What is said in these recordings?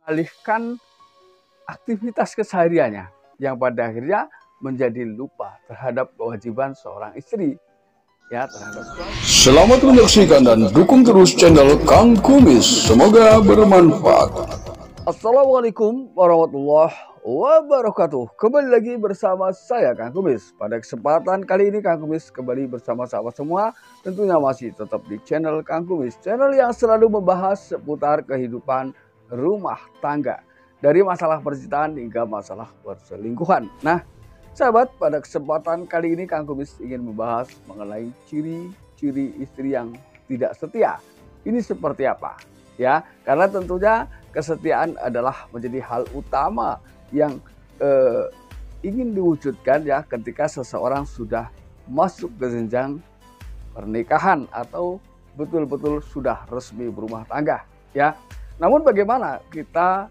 alihkan aktivitas kesehariannya yang pada akhirnya menjadi lupa terhadap kewajiban seorang istri ya terhadap suami. Selamat menyaksikan dan dukung terus channel Kang Kumis. Semoga bermanfaat. Assalamualaikum warahmatullahi wabarakatuh. Kembali lagi bersama saya Kang Kumis. Pada kesempatan kali ini Kang Kumis kembali bersama sahabat semua. Tentunya masih tetap di channel Kang Kumis, channel yang selalu membahas seputar kehidupan rumah tangga, dari masalah percintaan hingga masalah perselingkuhan. Nah, sahabat, pada kesempatan kali ini Kang Kumis ingin membahas mengenai ciri-ciri istri yang tidak setia. Ini seperti apa? Ya, karena tentunya kesetiaan adalah menjadi hal utama yang ingin diwujudkan ya ketika seseorang sudah masuk ke jenjang pernikahan atau betul-betul sudah resmi berumah tangga ya. Namun bagaimana kita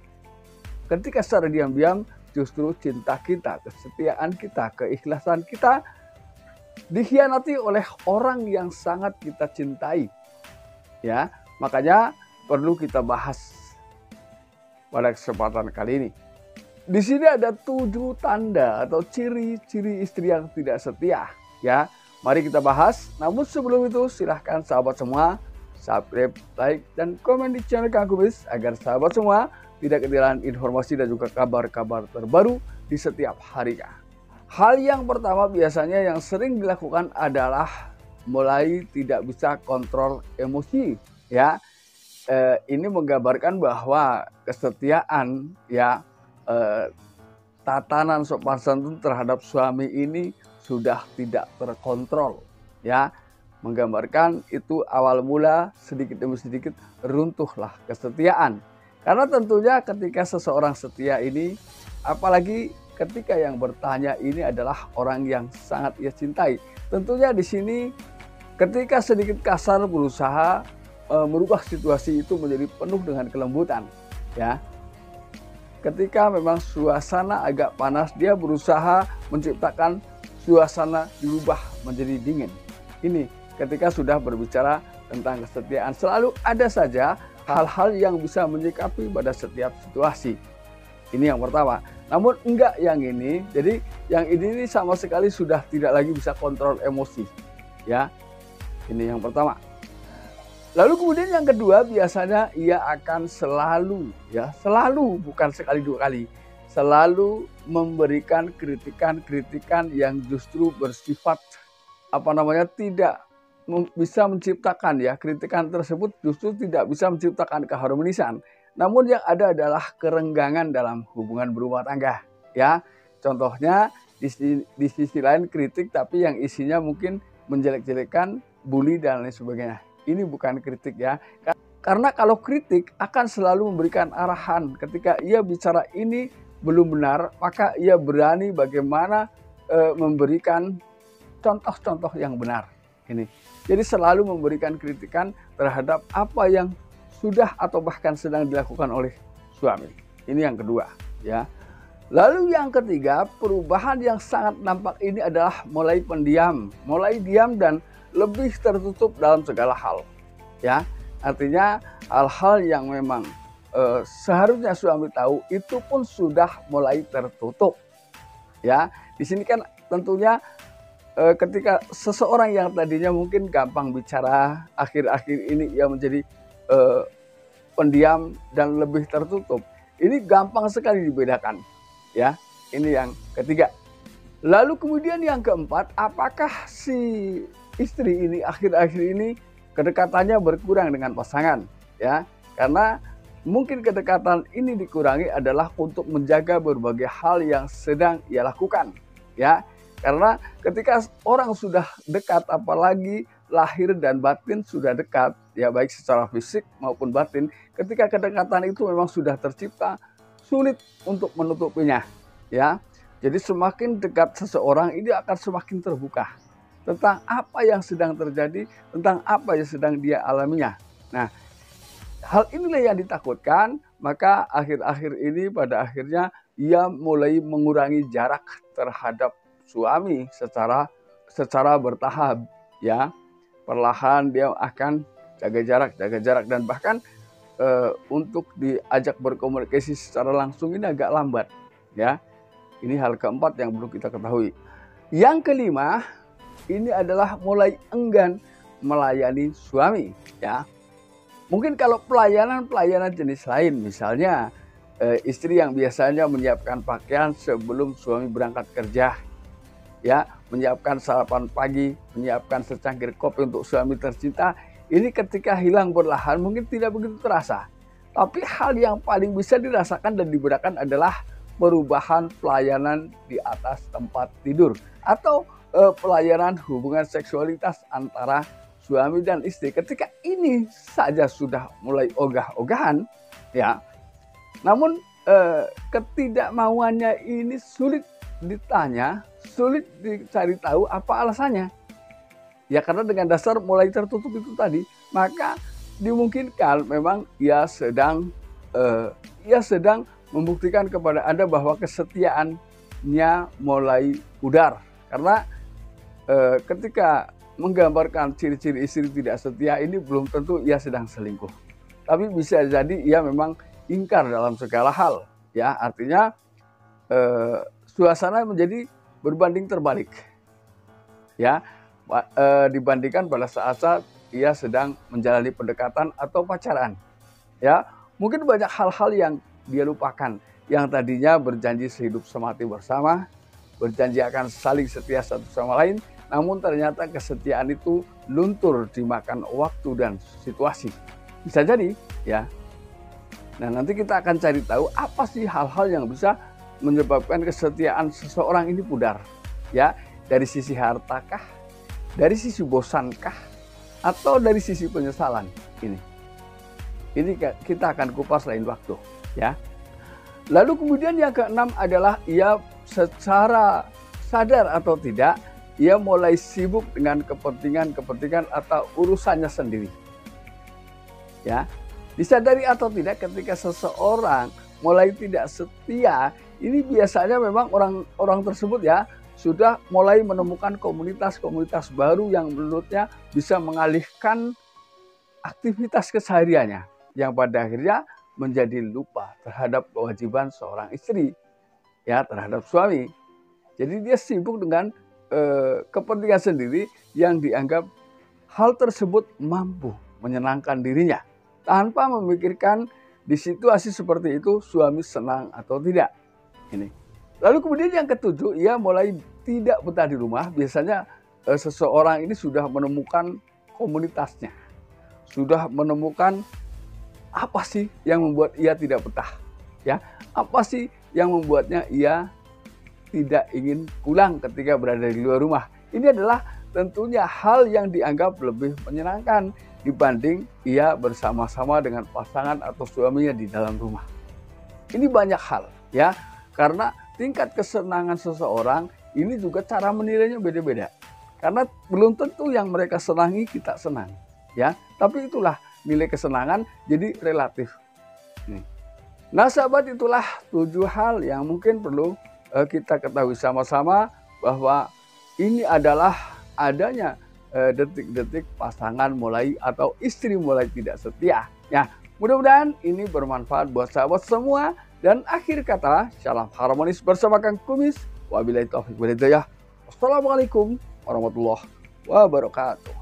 ketika secara diam-diam justru cinta kita, kesetiaan kita, keikhlasan kita dikhianati oleh orang yang sangat kita cintai. Ya, makanya perlu kita bahas pada kesempatan kali ini. Di sini ada 7 tanda atau ciri-ciri istri yang tidak setia. Ya, mari kita bahas. Namun sebelum itu silahkan sahabat semua subscribe, like, dan komen di channel Kang Kumis agar sahabat semua tidak ketinggalan informasi dan juga kabar-kabar terbaru di setiap harinya. Hal yang pertama biasanya yang sering dilakukan adalah mulai tidak bisa kontrol emosi. Ya, ini menggambarkan bahwa kesetiaan ya tatanan sopan santun terhadap suami ini sudah tidak terkontrol. Ya, menggambarkan itu awal mula sedikit demi sedikit runtuhlah kesetiaan. Karena tentunya ketika seseorang setia ini, apalagi ketika yang bertanya ini adalah orang yang sangat ia cintai. Tentunya di sini ketika sedikit kasar berusaha merubah situasi itu menjadi penuh dengan kelembutan. Ya, ketika memang suasana agak panas, dia berusaha menciptakan suasana dirubah menjadi dingin. Ini ketika sudah berbicara tentang kesetiaan, selalu ada saja hal-hal yang bisa menyikapi pada setiap situasi. Ini yang pertama. Namun enggak yang ini. Jadi yang ini sama sekali sudah tidak lagi bisa kontrol emosi. Ya, ini yang pertama. Lalu kemudian yang kedua, biasanya ia akan selalu bukan sekali dua kali, selalu memberikan kritikan-kritikan yang justru bersifat tidak bisa menciptakan ya, kritikan tersebut justru tidak bisa menciptakan keharmonisan. Namun yang ada adalah kerenggangan dalam hubungan berumah tangga. Ya, contohnya di sisi lain kritik tapi yang isinya mungkin menjelek-jelekan, bully dan lain sebagainya. Ini bukan kritik ya. Karena kalau kritik akan selalu memberikan arahan. Ketika ia bicara ini belum benar, maka ia berani bagaimana memberikan contoh-contoh yang benar. Ini. Jadi selalu memberikan kritikan terhadap apa yang sudah atau bahkan sedang dilakukan oleh suami. Ini yang kedua, ya. Lalu yang ketiga, perubahan yang sangat nampak ini adalah mulai pendiam, mulai diam dan lebih tertutup dalam segala hal. Ya, artinya hal-hal yang memang seharusnya suami tahu itu pun sudah mulai tertutup. Ya, di sini kan tentunya ketika seseorang yang tadinya mungkin gampang bicara, akhir-akhir ini ia menjadi pendiam dan lebih tertutup. Ini gampang sekali dibedakan. Ya, ini yang ketiga. Lalu kemudian yang keempat, apakah si istri ini akhir-akhir ini kedekatannya berkurang dengan pasangan? Ya, karena mungkin kedekatan ini dikurangi adalah untuk menjaga berbagai hal yang sedang ia lakukan. Ya, karena ketika orang sudah dekat, apalagi lahir dan batin sudah dekat, ya baik secara fisik maupun batin, ketika kedekatan itu memang sudah tercipta, sulit untuk menutupinya. Ya, jadi semakin dekat seseorang ini akan semakin terbuka tentang apa yang sedang terjadi, tentang apa yang sedang dia alaminya. Nah, hal inilah yang ditakutkan, maka akhir-akhir ini pada akhirnya ia mulai mengurangi jarak terhadap suami secara bertahap, ya. Perlahan dia akan jaga jarak dan bahkan untuk diajak berkomunikasi secara langsung ini agak lambat, ya. Ini hal keempat yang perlu kita ketahui. Yang kelima, ini adalah mulai enggan melayani suami, ya. Mungkin kalau pelayanan jenis lain, misalnya istri yang biasanya menyiapkan pakaian sebelum suami berangkat kerja, ya, menyiapkan sarapan pagi, menyiapkan secangkir kopi untuk suami tercinta, ini ketika hilang perlahan mungkin tidak begitu terasa. Tapi hal yang paling bisa dirasakan dan dibedakan adalah perubahan pelayanan di atas tempat tidur atau pelayanan hubungan seksualitas antara suami dan istri. Ketika ini saja sudah mulai ogah-ogahan, ya. Namun ketidakmauannya ini sulit ditanya, sulit dicari tahu apa alasannya. Ya karena dengan dasar mulai tertutup itu tadi, maka dimungkinkan memang ia sedang membuktikan kepada Anda bahwa kesetiaannya mulai pudar. Karena ketika menggambarkan ciri-ciri istri tidak setia ini belum tentu ia sedang selingkuh. Tapi bisa jadi ia memang ingkar dalam segala hal. Ya, artinya suasana menjadi berbanding terbalik. Ya, dibandingkan pada saat-saat ia sedang menjalani pendekatan atau pacaran. Ya, mungkin banyak hal-hal yang dia lupakan, yang tadinya berjanji sehidup semati bersama, berjanji akan saling setia satu sama lain, namun ternyata kesetiaan itu luntur dimakan waktu dan situasi. Bisa jadi, ya. Nah, nanti kita akan cari tahu apa sih hal-hal yang bisa menyebabkan kesetiaan seseorang ini pudar. Ya, dari sisi hartakah, dari sisi bosankah, atau dari sisi penyesalan ini. Ini kita akan kupas lain waktu. Ya. Lalu kemudian yang keenam adalah ia secara sadar atau tidak, ia mulai sibuk dengan kepentingan atau urusannya sendiri. Ya, disadari atau tidak ketika seseorang mulai tidak setia, ini biasanya memang orang tersebut ya sudah mulai menemukan komunitas-komunitas baru yang menurutnya bisa mengalihkan aktivitas kesehariannya, yang pada akhirnya menjadi lupa terhadap kewajiban seorang istri, ya, terhadap suami. Jadi dia sibuk dengan kepentingan sendiri yang dianggap hal tersebut mampu menyenangkan dirinya, tanpa memikirkan di situasi seperti itu suami senang atau tidak. Ini. Lalu kemudian yang ketujuh, ia mulai tidak betah di rumah. Biasanya seseorang ini sudah menemukan komunitasnya, sudah menemukan apa sih yang membuat ia tidak betah? Ya, apa sih yang membuatnya ia tidak ingin pulang ketika berada di luar rumah? Ini adalah tentunya hal yang dianggap lebih menyenangkan dibanding ia bersama-sama dengan pasangan atau suaminya di dalam rumah. Ini banyak hal, ya, karena tingkat kesenangan seseorang ini juga cara menilainya beda-beda. Karena belum tentu yang mereka senangi kita senang, ya. Tapi itulah nilai kesenangan jadi relatif. Nah sahabat, itulah 7 hal yang mungkin perlu kita ketahui sama-sama, bahwa ini adalah adanya detik-detik pasangan mulai atau istri mulai tidak setia. Ya, mudah-mudahan ini bermanfaat buat sahabat semua. Dan akhir kata, salam harmonis bersama Kang Kumis. Wabillahi taufiq wal hidayah. Wassalamualaikum warahmatullahi wabarakatuh.